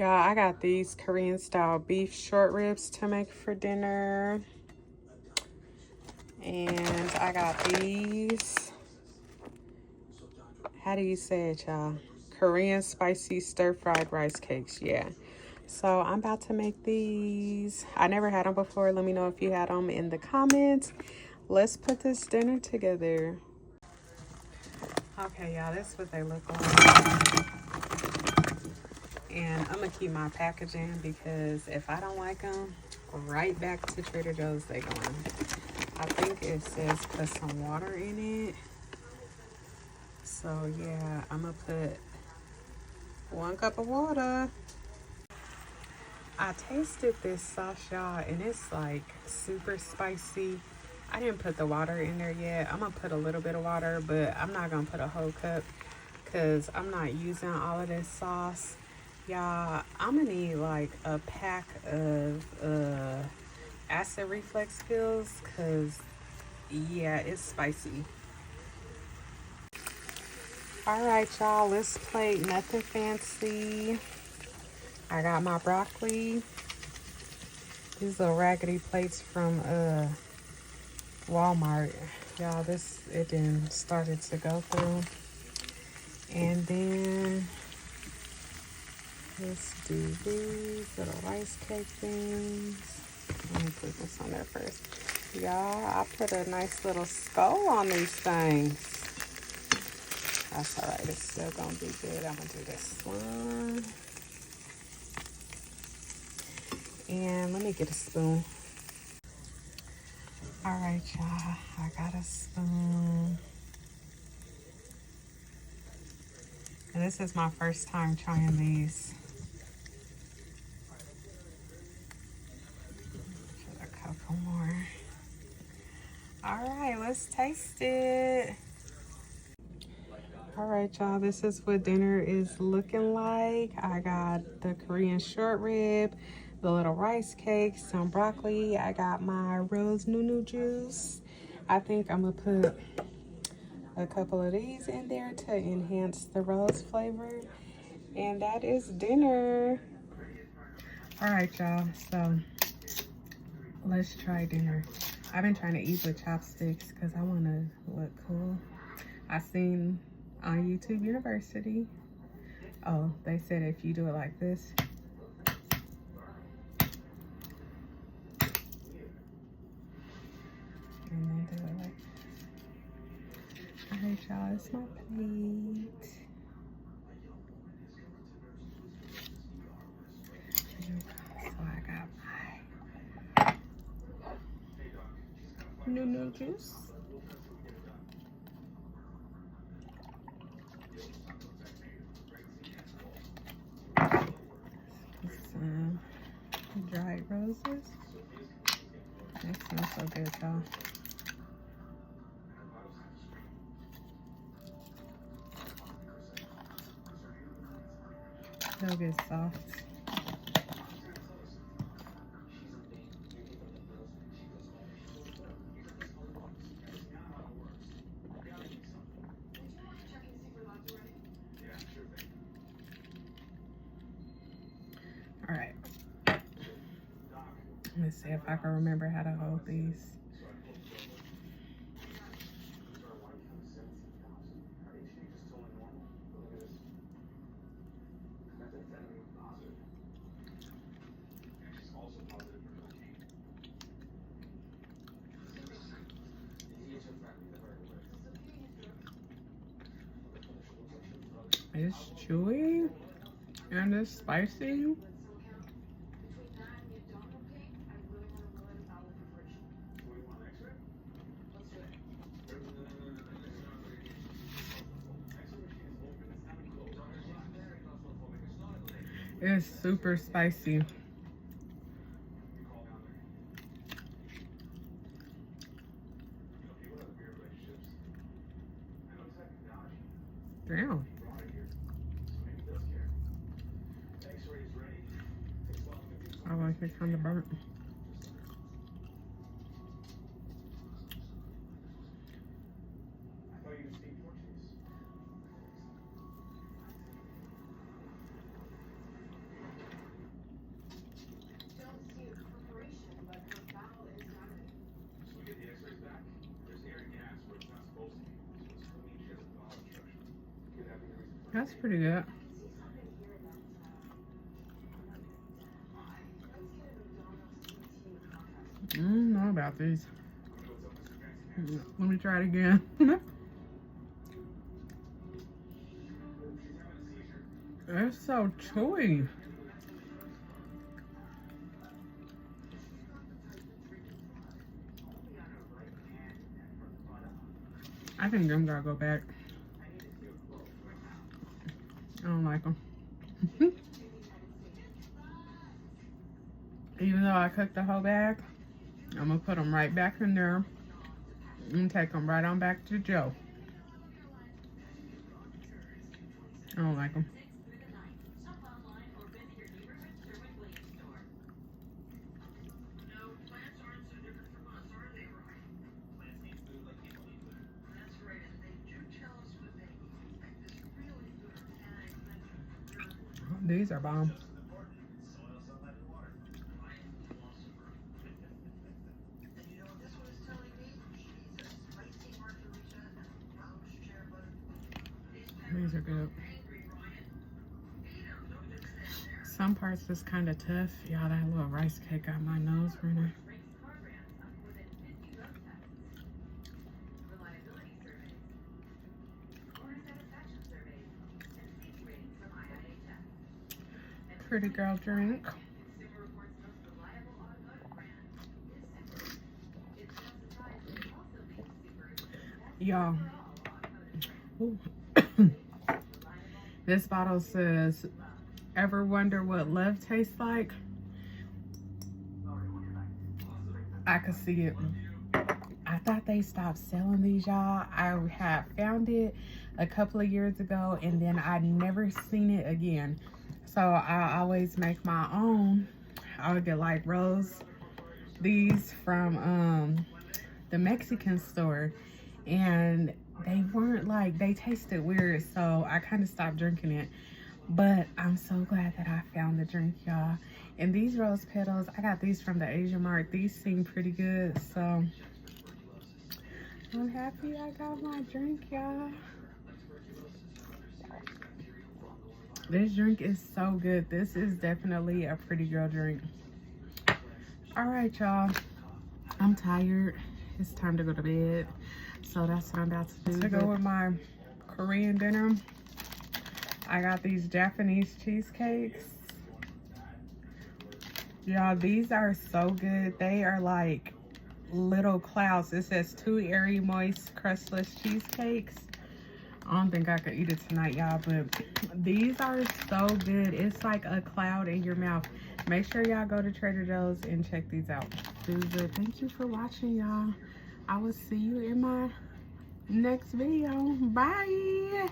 Y'all, I got these Korean style beef short ribs to make for dinner. And I got these, how do you say it, y'all? Korean spicy stir-fried rice cakes, yeah. So I'm about to make these. I never had them before. Let me know if you had them in the comments. Let's put this dinner together. Okay, y'all, this is what they look like. And I'm gonna keep my packaging because if I don't like them, right back to Trader Joe's they going. I think it says put some water in it. So yeah, I'm gonna put 1 cup of water. I tasted this sauce, y'all, and it's like super spicy. I didn't put the water in there yet. I'm gonna put a little bit of water, but I'm not gonna put a whole cup because I'm not using all of this sauce. Y'all, I'm gonna need like a pack of acid reflux pills because yeah, it's spicy. All right, y'all, let's plate nothing fancy. I got my broccoli. These little raggedy plates from Walmart. Y'all, it then started to go through. And then let's do these little rice cake things. Let me put this on there first. Y'all, I put a nice little skull on these things. That's all right. It's still gonna be good. I'm gonna do this one. And let me get a spoon. All right, y'all. I got a spoon. And this is my first time trying these. Put a couple more. All right, let's taste it. All right, y'all, this is what dinner is looking like. I got the Korean short rib, the little rice cakes, some broccoli. I got my rose nunu juice. I think I'm gonna put a couple of these in there to enhance the rose flavor. And that is dinner. All right, y'all, so let's try dinner. I've been trying to eat with chopsticks because I want to look cool. I seen on YouTube University. Oh, they said if you do it like this. And then do it like, all right, y'all, it's my plate. So I got my nunu juice. Some dried roses. That smells so good, y'all. They'll get soft. All right. Let's see if I can remember how to hold these. It's chewy and it's spicy. It's super spicy. Damn. I like it kind of burnt. That's pretty good. I don't know about these. Let me try it again. It's so chewy. I think them gotta go back. I don't like them. Even though I cooked the whole bag, I'm gonna put them right back in there and take them right on back to Joe. I don't like them. These are bomb. These are good. Some parts is kind of tough. Y'all, that little rice cake got my nose running. Pretty girl drink. Y'all. This bottle says, ever wonder what love tastes like? I could see it. I thought they stopped selling these, y'all. I had found it a couple of years ago and then I never seen it again. So I always make my own. I would get like these from the Mexican store, and they weren't like, they tasted weird, so I kind of stopped drinking it. But I'm so glad that I found the drink, y'all. And these rose petals, I got these from the Asian Mart. These seem pretty good, so I'm happy I got my drink, y'all. This drink is so good. This is definitely a pretty girl drink. All right, y'all. I'm tired. It's time to go to bed. So that's what I'm about to do. To go with my Korean dinner, I got these Japanese cheesecakes. Y'all, these are so good. They are like little clouds. It says 2 airy, moist, crustless cheesecakes. I don't think I could eat it tonight, y'all, but these are so good. It's like a cloud in your mouth. Make sure y'all go to Trader Joe's and check these out. Thank you for watching, y'all. I will see you in my next video. Bye.